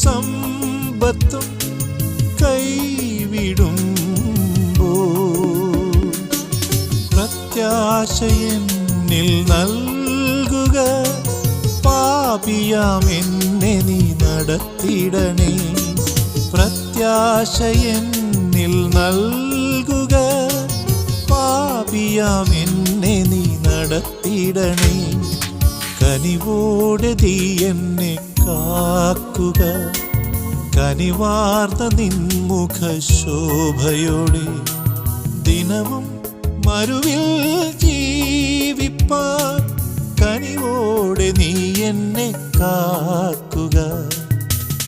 സമ്പത്തും കൈവിടുമ്പോൾ പ്രത്യാശയെന്നിൽ നൽകുക. പാപിയാം എന്നെ നീ നടത്തിടണേ. പ്രത്യാശയെന്നിൽ നൽകുക. പാപിയാം എന്നെ നീ നടത്തിടണേ. കനിവോടെ നീ എന്നെ കാക്കുക. കനിവാർന്ന നിൻമുഖ ശോഭയോടെ ദിനവും മരുവിൽ ജീവിപ്പാൻ കനിവോടെ നീ എന്നെ കാക്കുക.